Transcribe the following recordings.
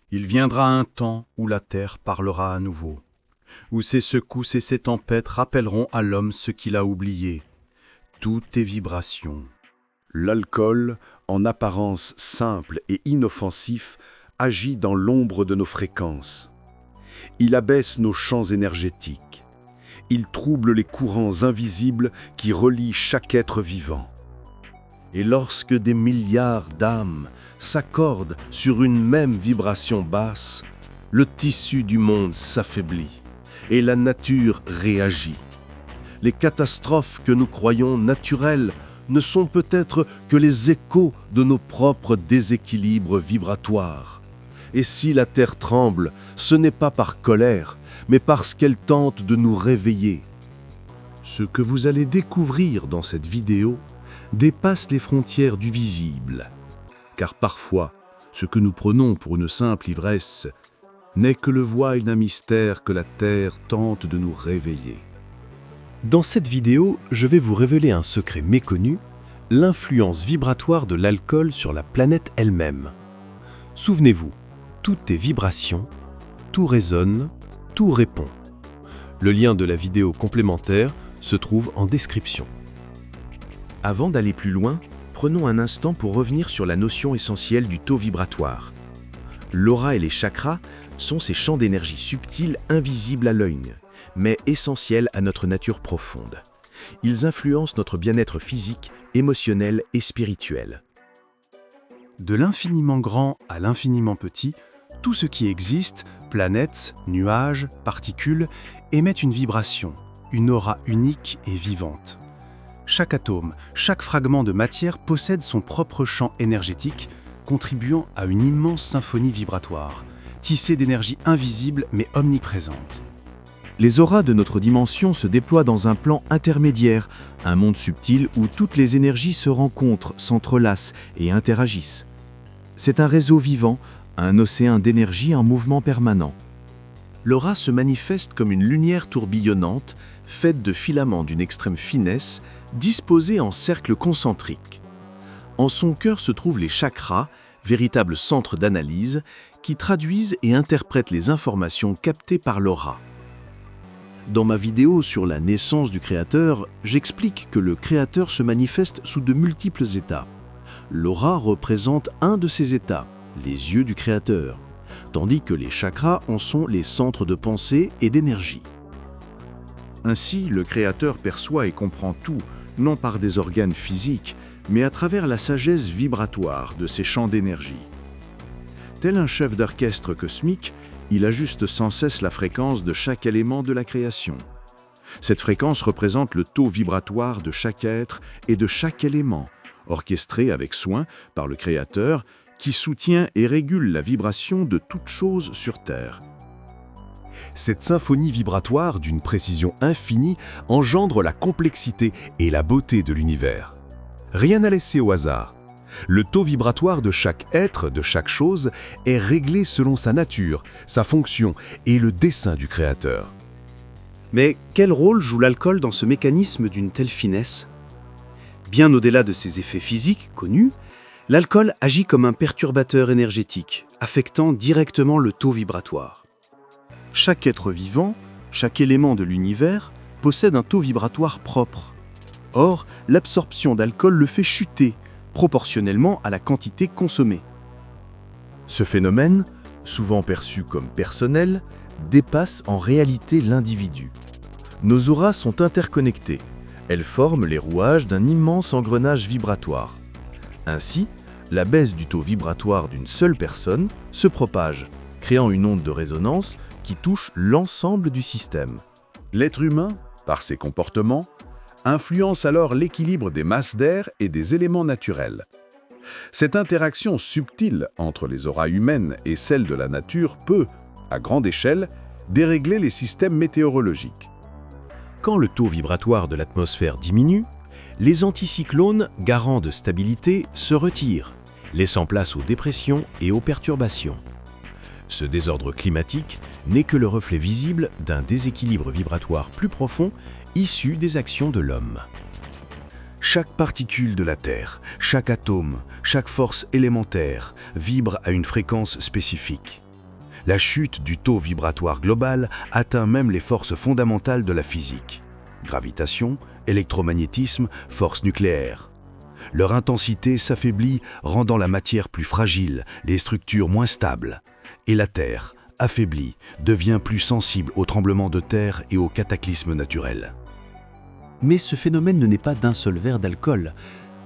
Il viendra un temps où la terre parlera à nouveau, où ses secousses et ses tempêtes rappelleront à l'homme ce qu'il a oublié. Tout est vibration. L'alcool, en apparence simple et inoffensif, agit dans l'ombre de nos fréquences. Il abaisse nos champs énergétiques. Il trouble les courants invisibles qui relient chaque être vivant. Et lorsque des milliards d'âmes s'accordent sur une même vibration basse, le tissu du monde s'affaiblit et la nature réagit. Les catastrophes que nous croyons naturelles ne sont peut-être que les échos de nos propres déséquilibres vibratoires. Et si la terre tremble, ce n'est pas par colère, mais parce qu'elle tente de nous réveiller. Ce que vous allez découvrir dans cette vidéo dépasse les frontières du visible. Car parfois, ce que nous prenons pour une simple ivresse n'est que le voile d'un mystère que la Terre tente de nous réveiller. Dans cette vidéo, je vais vous révéler un secret méconnu, l'influence vibratoire de l'alcool sur la planète elle-même. Souvenez-vous, tout est vibration, tout résonne, tout répond. Le lien de la vidéo complémentaire se trouve en description. Avant d'aller plus loin, prenons un instant pour revenir sur la notion essentielle du taux vibratoire. L'aura et les chakras sont ces champs d'énergie subtils invisibles à l'œil, mais essentiels à notre nature profonde. Ils influencent notre bien-être physique, émotionnel et spirituel. De l'infiniment grand à l'infiniment petit, tout ce qui existe, planètes, nuages, particules, émettent une vibration, une aura unique et vivante. Chaque atome, chaque fragment de matière possède son propre champ énergétique, contribuant à une immense symphonie vibratoire, tissée d'énergie invisible mais omniprésente. Les auras de notre dimension se déploient dans un plan intermédiaire, un monde subtil où toutes les énergies se rencontrent, s'entrelacent et interagissent. C'est un réseau vivant, un océan d'énergie en mouvement permanent. L'aura se manifeste comme une lumière tourbillonnante, faite de filaments d'une extrême finesse, disposés en cercles concentriques. En son cœur se trouvent les chakras, véritables centres d'analyse, qui traduisent et interprètent les informations captées par l'aura. Dans ma vidéo sur la naissance du Créateur, j'explique que le Créateur se manifeste sous de multiples états. L'aura représente un de ces états, les yeux du Créateur, tandis que les chakras en sont les centres de pensée et d'énergie. Ainsi, le Créateur perçoit et comprend tout, non par des organes physiques, mais à travers la sagesse vibratoire de ces champs d'énergie. Tel un chef d'orchestre cosmique, il ajuste sans cesse la fréquence de chaque élément de la création. Cette fréquence représente le taux vibratoire de chaque être et de chaque élément, orchestré avec soin par le Créateur, qui soutient et régule la vibration de toute chose sur Terre. Cette symphonie vibratoire d'une précision infinie engendre la complexité et la beauté de l'univers. Rien à laisser au hasard. Le taux vibratoire de chaque être, de chaque chose, est réglé selon sa nature, sa fonction et le dessein du Créateur. Mais quel rôle joue l'alcool dans ce mécanisme d'une telle finesse ? Bien au-delà de ses effets physiques connus, l'alcool agit comme un perturbateur énergétique, affectant directement le taux vibratoire. Chaque être vivant, chaque élément de l'univers, possède un taux vibratoire propre. Or, l'absorption d'alcool le fait chuter, proportionnellement à la quantité consommée. Ce phénomène, souvent perçu comme personnel, dépasse en réalité l'individu. Nos auras sont interconnectées. Elles forment les rouages d'un immense engrenage vibratoire. Ainsi, la baisse du taux vibratoire d'une seule personne se propage, créant une onde de résonance qui touche l'ensemble du système. L'être humain, par ses comportements, influence alors l'équilibre des masses d'air et des éléments naturels. Cette interaction subtile entre les auras humaines et celles de la nature peut, à grande échelle, dérégler les systèmes météorologiques. Quand le taux vibratoire de l'atmosphère diminue, les anticyclones, garants de stabilité, se retirent, laissant place aux dépressions et aux perturbations. Ce désordre climatique n'est que le reflet visible d'un déséquilibre vibratoire plus profond issu des actions de l'homme. Chaque particule de la Terre, chaque atome, chaque force élémentaire vibre à une fréquence spécifique. La chute du taux vibratoire global atteint même les forces fondamentales de la physique. Gravitation, électromagnétisme, force nucléaire. Leur intensité s'affaiblit, rendant la matière plus fragile, les structures moins stables. Et la Terre, affaiblie, devient plus sensible aux tremblements de terre et aux cataclysmes naturels. Mais ce phénomène ne naît pas d'un seul verre d'alcool.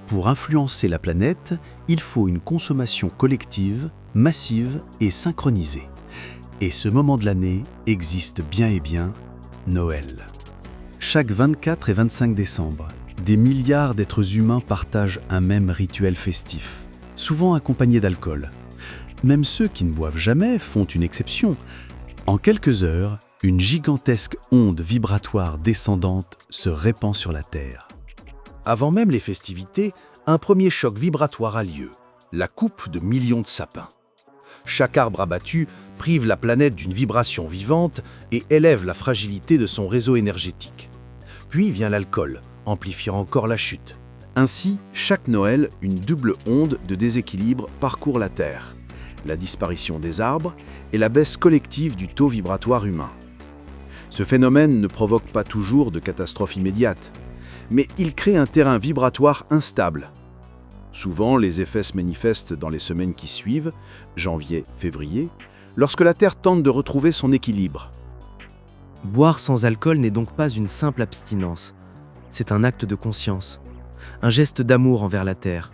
Pour influencer la planète, il faut une consommation collective, massive et synchronisée. Et ce moment de l'année existe bien et bien, Noël. Chaque 24 et 25 décembre, des milliards d'êtres humains partagent un même rituel festif, souvent accompagné d'alcool. Même ceux qui ne boivent jamais font une exception. En quelques heures, une gigantesque onde vibratoire descendante se répand sur la Terre. Avant même les festivités, un premier choc vibratoire a lieu, la coupe de millions de sapins. Chaque arbre abattu prive la planète d'une vibration vivante et élève la fragilité de son réseau énergétique. Puis vient l'alcool, amplifiant encore la chute. Ainsi, chaque Noël, une double onde de déséquilibre parcourt la Terre. La disparition des arbres et la baisse collective du taux vibratoire humain. Ce phénomène ne provoque pas toujours de catastrophes immédiates, mais il crée un terrain vibratoire instable. Souvent, les effets se manifestent dans les semaines qui suivent, janvier, février, lorsque la Terre tente de retrouver son équilibre. Boire sans alcool n'est donc pas une simple abstinence. C'est un acte de conscience, un geste d'amour envers la Terre.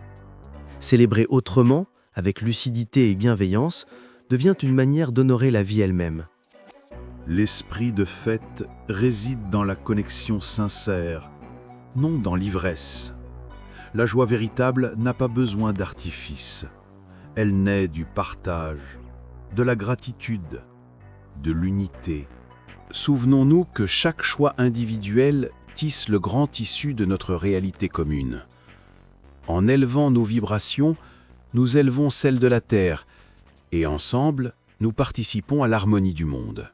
Célébrer autrement, avec lucidité et bienveillance, devient une manière d'honorer la vie elle-même. L'esprit de fête réside dans la connexion sincère, non dans l'ivresse. La joie véritable n'a pas besoin d'artifice. Elle naît du partage, de la gratitude, de l'unité. Souvenons-nous que chaque choix individuel tisse le grand tissu de notre réalité commune. En élevant nos vibrations, nous élevons celles de la Terre, et ensemble, nous participons à l'harmonie du monde.